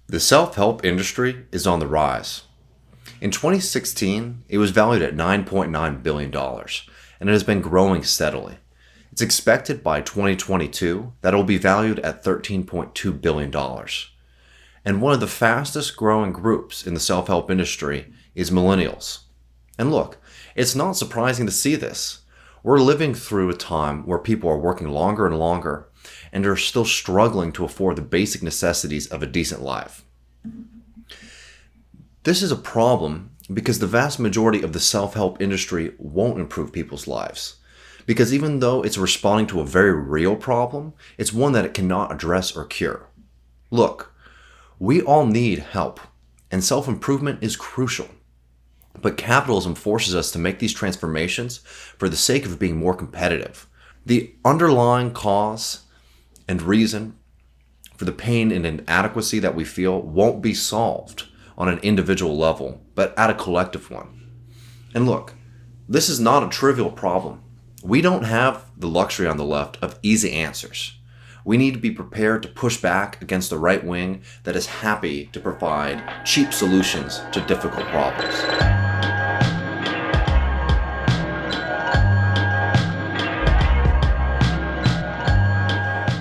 The self-help industry is on the rise. In 2016, it was valued at $9.9 billion, and it has been growing steadily. It's expected by 2022 that it will be valued at $13.2 billion. And one of the fastest growing groups in the self-help industry is millennials. And look, it's not surprising to see this. We're living through a time where people are working longer and longer and are still struggling to afford the basic necessities of a decent life. This is a problem because the vast majority of the self-help industry won't improve people's lives. Because even though it's responding to a very real problem, it's one that it cannot address or cure. Look, we all need help, and self-improvement is crucial. But capitalism forces us to make these transformations for the sake of being more competitive. The underlying cause and reason for the pain and inadequacy that we feel won't be solved on an individual level, but at a collective one. And look, this is not a trivial problem. We don't have the luxury on the left of easy answers. We need to be prepared to push back against the right wing that is happy to provide cheap solutions to difficult problems.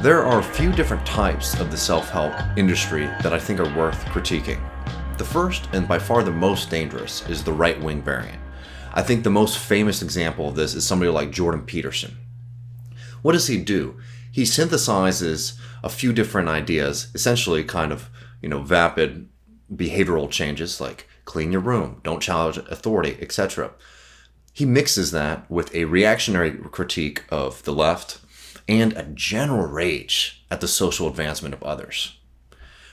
There are a few different types of the self-help industry that I think are worth critiquing. The first, and by far the most dangerous, is the right-wing variant. I think the most famous example of this is somebody like Jordan Peterson. What does he do? He synthesizes a few different ideas, essentially kind of, vapid behavioral changes like clean your room, don't challenge authority, etc. He mixes that with a reactionary critique of the left and a general rage at the social advancement of others.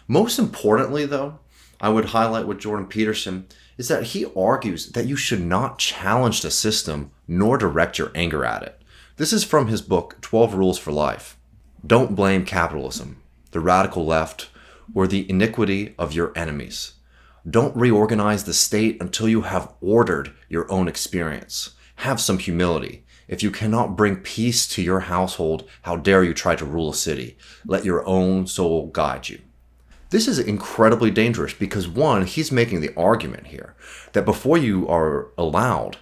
Most importantly, though, I would highlight with Jordan Peterson is that he argues that you should not challenge the system nor direct your anger at it. This is from his book, 12 Rules for Life. Don't blame capitalism, the radical left, or the iniquity of your enemies. Don't reorganize the state until you have ordered your own experience. Have some humility. If you cannot bring peace to your household, how dare you try to rule a city? Let your own soul guide you. This is incredibly dangerous because, one, he's making the argument here that before you are allowed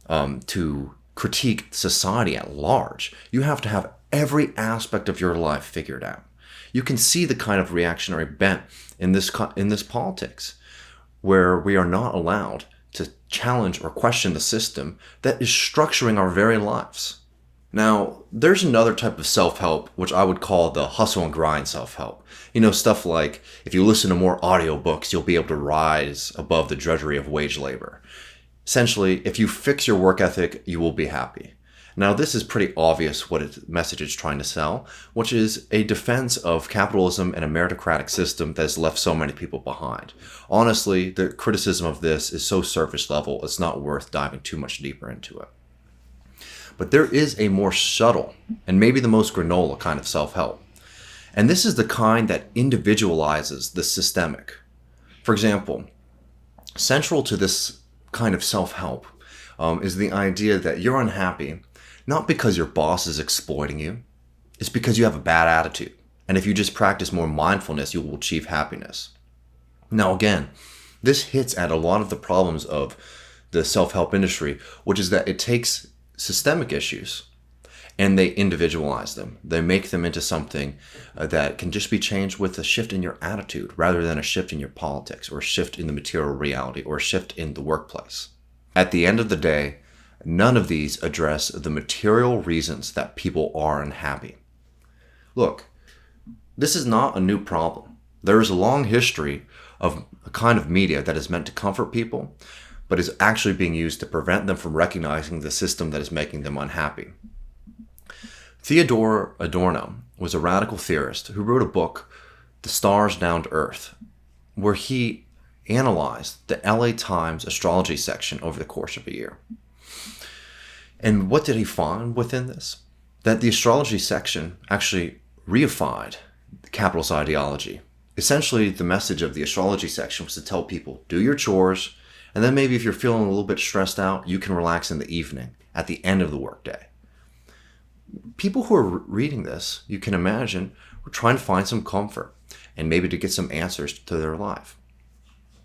to critique society at large, you have to have every aspect of your life figured out. You can see the kind of reactionary bent in this politics, where we are not allowed to challenge or question the system that is structuring our very lives. Now, there's another type of self-help which I would call the hustle and grind self-help. Stuff like if you listen to more audiobooks, you'll be able to rise above the drudgery of wage labor. Essentially, if you fix your work ethic, you will be happy. Now, this is pretty obvious what its message is trying to sell, which is a defense of capitalism and a meritocratic system that has left so many people behind. Honestly, the criticism of this is so surface level, it's not worth diving too much deeper into it. But there is a more subtle, and maybe the most granola kind of self-help. And this is the kind that individualizes the systemic. For example, central to this kind of self-help is the idea that you're unhappy not because your boss is exploiting you, it's because you have a bad attitude. And if you just practice more mindfulness, you will achieve happiness. Now again, this hits at a lot of the problems of the self-help industry, which is that it takes systemic issues and they individualize them. They make them into something that can just be changed with a shift in your attitude rather than a shift in your politics or a shift in the material reality or a shift in the workplace. At the end of the day, none of these address the material reasons that people are unhappy. Look, this is not a new problem. There is a long history of a kind of media that is meant to comfort people, but is actually being used to prevent them from recognizing the system that is making them unhappy. Theodor Adorno was a radical theorist who wrote a book, The Stars Down to Earth, where he analyzed the LA Times astrology section over the course of a year. And what did he find within this? That the astrology section actually reified the capitalist ideology. Essentially, the message of the astrology section was to tell people, do your chores, and then maybe if you're feeling a little bit stressed out, you can relax in the evening at the end of the workday. People who are reading this, you can imagine, were trying to find some comfort. and maybe to get some answers to their life.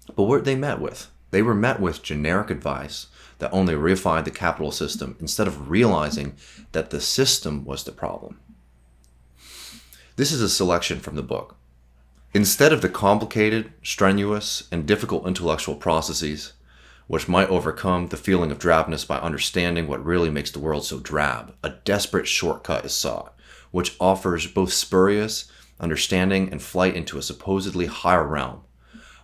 But what were they met with? They were met with generic advice that only reified the capitalist system instead of realizing that the system was the problem. This is a selection from the book. Instead of the complicated, strenuous, and difficult intellectual processes, which might overcome the feeling of drabness by understanding what really makes the world so drab, a desperate shortcut is sought, which offers both spurious understanding and flight into a supposedly higher realm.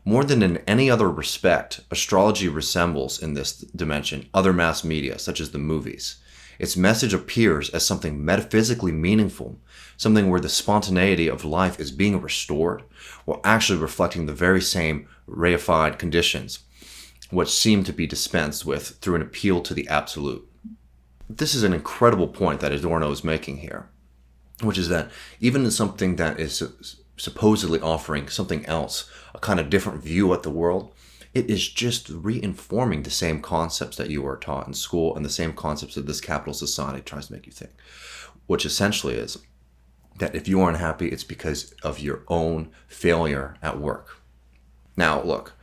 More than in any other respect, astrology resembles in this dimension other mass media, such as the movies. Its message appears as something metaphysically meaningful, something where the spontaneity of life is being restored, while actually reflecting the very same reified conditions, which seem to be dispensed with through an appeal to the absolute. This is an incredible point that Adorno is making here, which is that even in something that is supposedly offering something else, a kind of different view at the world, it is just reinforming the same concepts that you were taught in school and the same concepts that this capital society tries to make you think, which essentially is that if you are unhappy, it's because of your own failure at work. Now, look,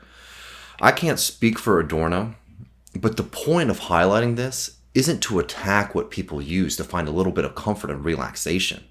I can't speak for Adorno, but the point of highlighting this isn't to attack what people use to find a little bit of comfort and relaxation.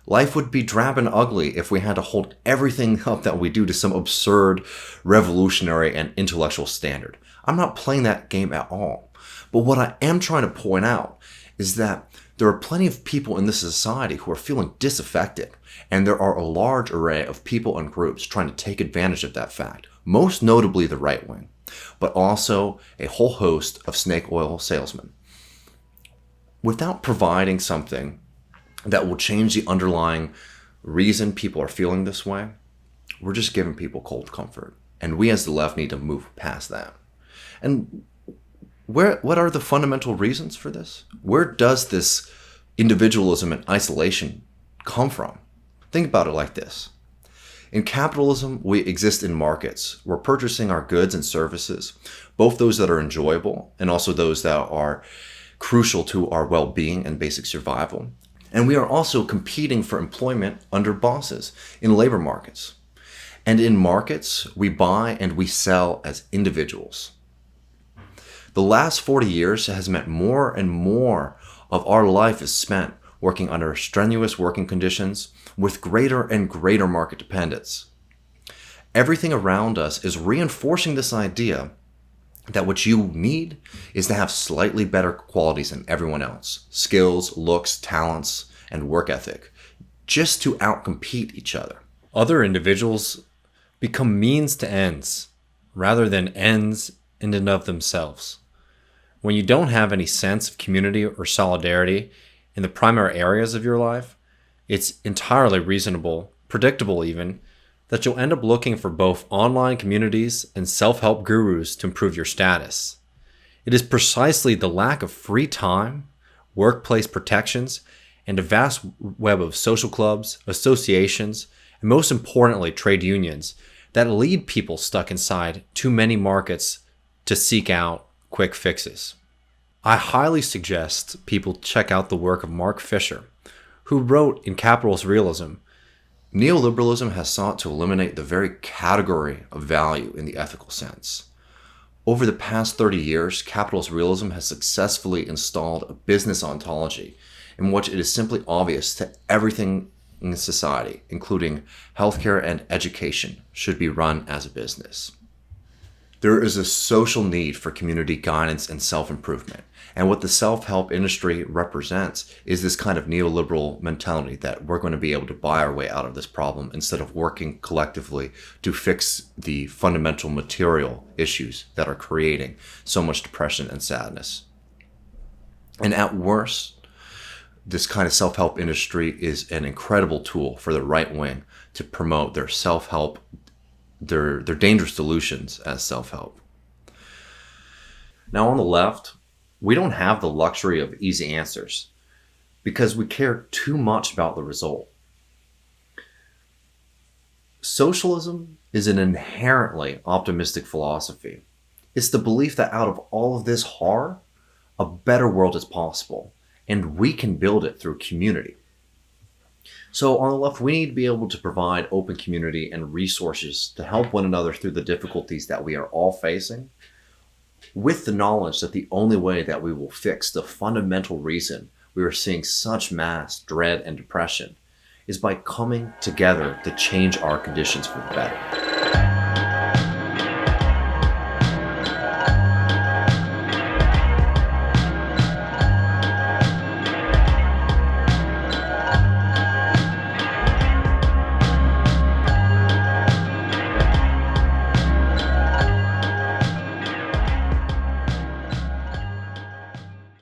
Life would be drab and ugly if we had to hold everything up that we do to some absurd, revolutionary, and intellectual standard. I'm not playing that game at all. But what I am trying to point out is that there are plenty of people in this society who are feeling disaffected, and there are a large array of people and groups trying to take advantage of that fact, most notably the right wing, but also a whole host of snake oil salesmen. Without providing something that will change the underlying reason people are feeling this way, we're just giving people cold comfort. And we as the left need to move past that. And what are the fundamental reasons for this? Where does this individualism and isolation come from? Think about it like this. In capitalism, we exist in markets. We're purchasing our goods and services, both those that are enjoyable and also those that are crucial to our well-being and basic survival. And we are also competing for employment under bosses in labor markets. And in markets, we buy and we sell as individuals. The last 40 years has meant more and more of our life is spent working under strenuous working conditions with greater and greater market dependence. Everything around us is reinforcing this idea that what you need is to have slightly better qualities than everyone else, skills, looks, talents, and work ethic, just to outcompete each other. Other individuals become means to ends, rather than ends in and of themselves. When you don't have any sense of community or solidarity in the primary areas of your life, it's entirely reasonable, predictable even, that you'll end up looking for both online communities and self-help gurus to improve your status. It is precisely the lack of free time, workplace protections, and a vast web of social clubs, associations, and most importantly, trade unions that lead people stuck inside too many markets to seek out quick fixes. I highly suggest people check out the work of Mark Fisher, who wrote in Capitalist Realism, "Neoliberalism has sought to eliminate the very category of value in the ethical sense. Over the past 30 years, capitalist realism has successfully installed a business ontology in which it is simply obvious that everything in society, including healthcare and education, should be run as a business. There is a social need for community guidance and self-improvement. And what the self-help industry represents is this kind of neoliberal mentality that we're going to be able to buy our way out of this problem instead of working collectively to fix the fundamental material issues that are creating so much depression and sadness. And at worst, this kind of self-help industry is an incredible tool for the right wing to promote their self-help, their dangerous delusions as self-help. Now on the left, we don't have the luxury of easy answers because we care too much about the result. Socialism is an inherently optimistic philosophy. It's the belief that out of all of this horror, a better world is possible, and we can build it through community. So, on the left, we need to be able to provide open community and resources to help one another through the difficulties that we are all facing, with the knowledge that the only way that we will fix the fundamental reason we are seeing such mass dread and depression is by coming together to change our conditions for the better.